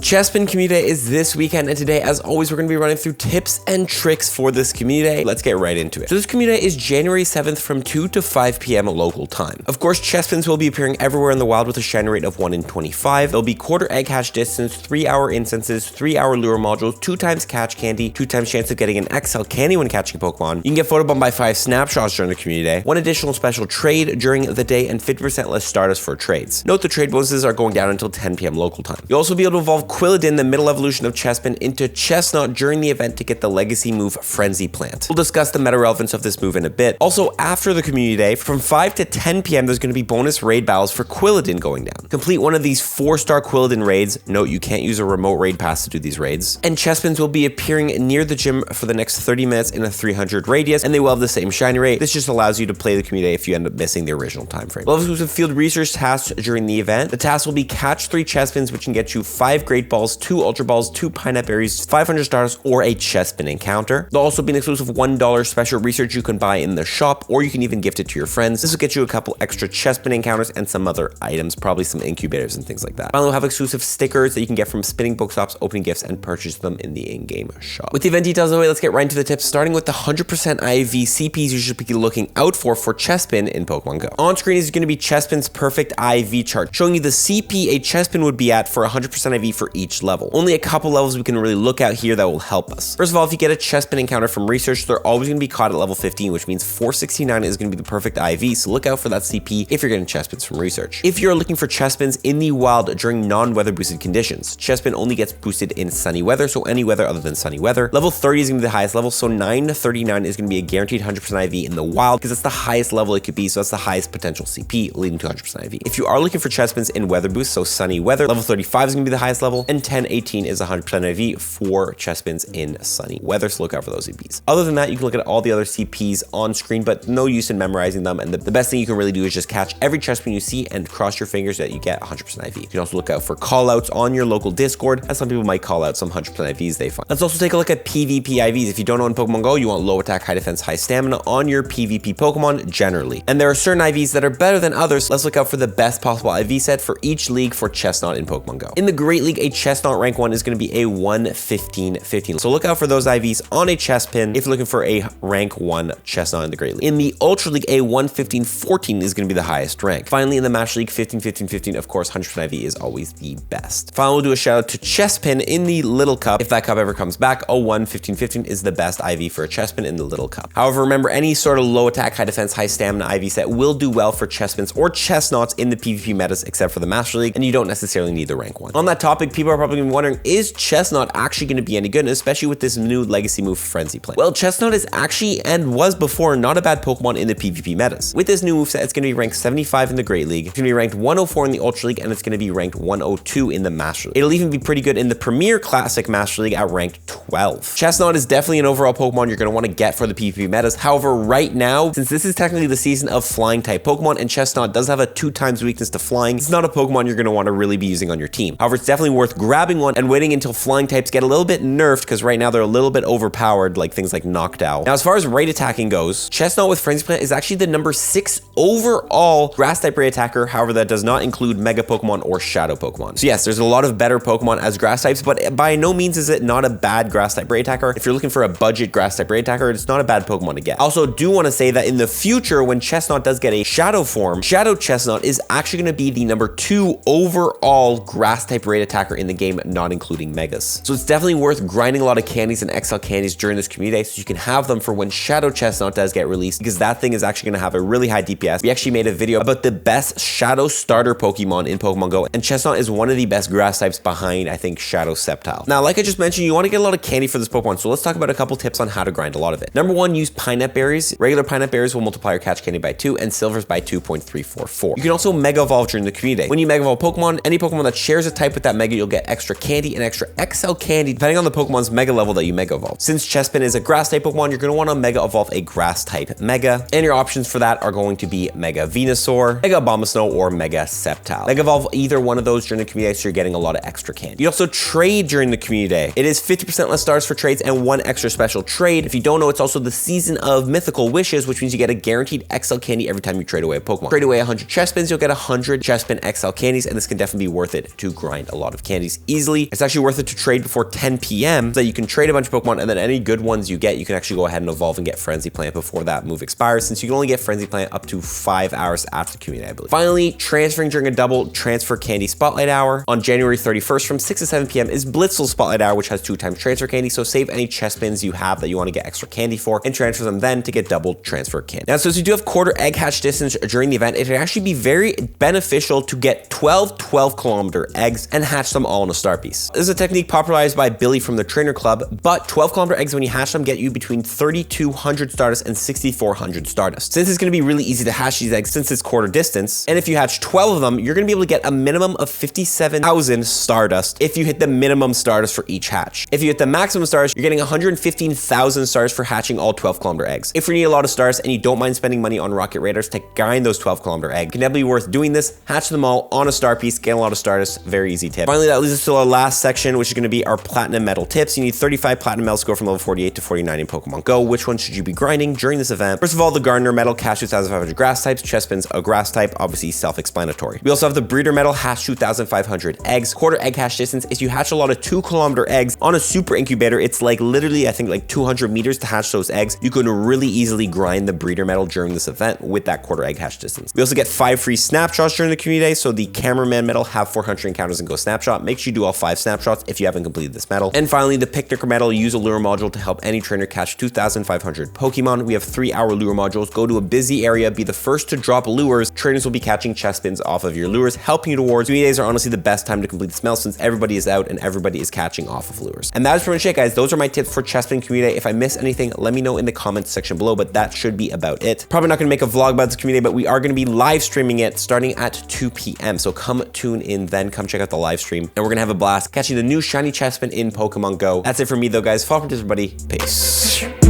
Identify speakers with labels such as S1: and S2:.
S1: Chespin Community Day is this weekend, and today, as always, we're going to be running through tips and tricks for this Community Day. Let's get right into it. So this Community Day is January 7th from 2 to 5 p.m. local time. Of course, Chespins will be appearing everywhere in the wild with a shiny rate of 1 in 25. There'll be quarter egg hatch distance, 3-hour instances, 3-hour lure modules, 2 times catch candy, 2 times chance of getting an XL candy when catching a Pokemon. You can get photobombed by 5 snapshots during the Community Day, 1 additional special trade during the day, and 50% less Stardust for trades. Note the trade bonuses are going down until 10 p.m. local time. You'll also be able to evolve Quilladin, the middle evolution of Chespin, into Chesnaught during the event to get the legacy move Frenzy Plant. We'll discuss the meta relevance of this move in a bit. Also, after the Community Day, from 5 to 10 p.m. there's going to be bonus raid battles for Quilladin going down. Complete one of these 4-star Quilladin raids. Note you can't use a remote raid pass to do these raids. And Chespins will be appearing near the gym for the next 30 minutes in a 300 radius, and they will have the same shiny rate. This just allows you to play the Community Day if you end up missing the original time frame. We'll have exclusive field research tasks during the event. The task will be catch 3 Chespins, which can get you 5 Great Balls, 2 Ultra Balls, 2 Pineapple Berries, 500 stars, or a Chespin encounter. There'll also be an exclusive $1 special research you can buy in the shop, or you can even gift it to your friends. This will get you a couple extra Chespin encounters and some other items, probably some incubators and things like that. Finally, we'll have exclusive stickers that you can get from spinning bookstops, opening gifts, and purchase them in the in-game shop. With the event details out of the way, let's get right into the tips, starting with the 100% IV CPs you should be looking out for Chespin in Pokemon Go. On screen is going to be Chespin's perfect IV chart, showing you the CP a Chespin would be at for 100% IV for each level. Only a couple levels we can really look at here that will help us. First of all, if you get a Chespin encounter from research, they're always going to be caught at level 15, which means 469 is going to be the perfect IV, so look out for that CP if you're getting Chespins from research. If you're looking for Chespins in the wild during non-weather boosted conditions, Chespin only gets boosted in sunny weather, so any weather other than sunny weather. Level 30 is going to be the highest level, so 939 is going to be a guaranteed 100% IV in the wild, because that's the highest level it could be, so that's the highest potential CP, leading to 100% IV. If you are looking for Chespins in weather boost, so sunny weather, level 35 is going to be the highest level, and 1018 is 100% IV for Chespins in sunny weather, so look out for those CPs. Other than that, you can look at all the other CPs on screen, but no use in memorizing them, and the best thing you can really do is just catch every Chespin you see and cross your fingers that you get 100% IV. You can also look out for callouts on your local Discord, as some people might call out some 100% IVs they find. Let's also take a look at PvP IVs. If you don't know in Pokemon Go, you want low attack, high defense, high stamina on your PvP Pokemon generally. And there are certain IVs that are better than others. Let's look out for the best possible IV set for each league for Chesnaught in Pokemon Go. In the Great League, a Chesnaught rank 1 is going to be a 115-15. So look out for those IVs on a Chespin if you're looking for a rank 1 Chesnaught in the Great League. In the Ultra League, a 115-14 is going to be the highest rank. Finally, in the Master League, 15-15-15, of course, 100% IV is always the best. Finally, we'll do a shout out to Chespin in the Little Cup. If that cup ever comes back, a 115-15 is the best IV for a Chespin in the Little Cup. However, remember, any sort of low attack, high defense, high stamina IV set will do well for Chespins or Chesnaughts in the PvP metas, except for the Master League, and you don't necessarily need the rank 1. On that topic, people are probably wondering, is Chesnaught actually going to be any good, and especially with this new legacy move Frenzy Plant? Well, Chesnaught is actually, and was before, not a bad Pokemon in the PvP metas. With this new moveset, it's going to be ranked 75 in the Great League, it's going to be ranked 104 in the Ultra League, and it's going to be ranked 102 in the Master League. It'll even be pretty good in the Premier Classic Master League at rank 12. Chesnaught is definitely an overall Pokemon you're going to want to get for the PvP metas. However, right now, since this is technically the season of flying type Pokemon, and Chesnaught does have a 2x weakness to flying, it's not a Pokemon you're going to want to really be using on your team. However, it's definitely worth grabbing one and waiting until flying types get a little bit nerfed, because right now they're a little bit overpowered, like things like Noctowl. Now, as far as raid attacking goes, Chesnaught with Frenzy Plant is actually the number 6 overall grass type raid attacker. However, that does not include Mega Pokemon or Shadow Pokemon. So yes, there's a lot of better Pokemon as grass types, but by no means is it not a bad grass type raid attacker. If you're looking for a budget grass type raid attacker, it's not a bad Pokemon to get. I also do want to say that in the future, when Chesnaught does get a Shadow form, Shadow Chesnaught is actually going to be the number 2 overall grass type raid attacker in the game, not including Megas. So it's definitely worth grinding a lot of candies and XL candies during this Community Day so you can have them for when Shadow Chesnaught does get released, because that thing is actually going to have a really high DPS. We actually made a video about the best Shadow starter Pokemon in Pokemon Go, and Chesnaught is one of the best grass types behind, I think, Shadow Sceptile. Now, like I just mentioned, you want to get a lot of candy for this Pokemon, so let's talk about a couple tips on how to grind a lot of it. Number 1, use Pineapple Berries. Regular Pineapple Berries will multiply your catch candy by 2, and Silvers by 2.344. You can also Mega Evolve during the Community Day. When you Mega Evolve Pokemon, any Pokemon that shares a type with that Mega, you'll get extra candy and extra XL candy, depending on the Pokemon's Mega level that you Mega Evolve. Since Chespin is a grass type Pokemon, you're going to want to Mega Evolve a grass type Mega, and your options for that are going to be Mega Venusaur, Mega Abomasnow, or Mega Sceptile. Mega Evolve either one of those during the Community Day, so you're getting a lot of extra candy. You also trade during the Community Day. It is 50% less stars for trades and 1 extra special trade. If you don't know, it's also the season of Mythical Wishes, which means you get a guaranteed XL candy every time you trade away a Pokemon. Trade away 100 Chespins, you'll get 100 Chespin XL candies, and this can definitely be worth it to grind a lot of candy. candies easily. It's actually worth it to trade before 10 p.m. so that you can trade a bunch of Pokemon, and then any good ones you get, you can actually go ahead and evolve and get Frenzy Plant before that move expires, since you can only get Frenzy Plant up to 5 hours after the community, I believe. Finally, transferring during a double transfer candy spotlight hour. On January 31st from 6 to 7 p.m. is Blitzel Spotlight Hour, which has 2 times transfer candy, so save any Chespins you have that you want to get extra candy for and transfer them then to get double transfer candy. Now, since you do have quarter egg hatch distance during the event, it would actually be very beneficial to get 12 12-kilometer eggs and hatch them all in a star piece. This is a technique popularized by Billy from the Trainer Club, but 12-kilometer eggs when you hatch them get you between 3,200 Stardust and 6,400 Stardust. Since it's going to be really easy to hatch these eggs since it's quarter distance, and if you hatch 12 of them, you're going to be able to get a minimum of 57,000 Stardust if you hit the minimum Stardust for each hatch. If you hit the maximum Stardust, you're getting 115,000 Stars for hatching all 12-kilometer eggs. If you need a lot of stars and you don't mind spending money on Rocket Raiders to grind those 12-kilometer eggs, it can definitely be worth doing this. Hatch them all on a star piece, get a lot of Stardust, very easy tip. Finally, that leads us to our last section, which is going to be our Platinum Medal tips. You need 35 Platinum Medals to go from level 48 to 49 in Pokemon Go. Which one should you be grinding during this event? First of all, the Gardener Medal, catch 2,500 grass types. Chespin's a grass type, obviously self-explanatory. We also have the Breeder Medal, hatch 2,500 eggs. Quarter egg hatch distance is you hatch a lot of 2-kilometer eggs on a super incubator. It's like literally, I think like 200 meters to hatch those eggs. You can really easily grind the Breeder Medal during this event with that quarter egg hatch distance. We also get 5 free snapshots during the community day. So the Cameraman Medal, have 400 encounters and go snapshot. Make sure you do all 5 snapshots if you haven't completed this medal. And finally, the Picnicker Medal, use a lure module to help any trainer catch 2,500 Pokemon. We have 3-hour lure modules. Go to a busy area, be the first to drop lures. Trainers will be catching Chespins off of your lures, helping you towards. Community days are honestly the best time to complete this medal since everybody is out and everybody is catching off of lures. And that is pretty much it, guys. Those are my tips for Chespin community day. If I miss anything, let me know in the comments section below, but that should be about it. Probably not going to make a vlog about this community, but we are going to be live streaming it starting at 2 p.m. So come tune in then, come check out the live stream, and we're going to have a blast catching the new shiny Chespin in Pokemon Go. That's it for me though, guys. Follow up to everybody. Peace.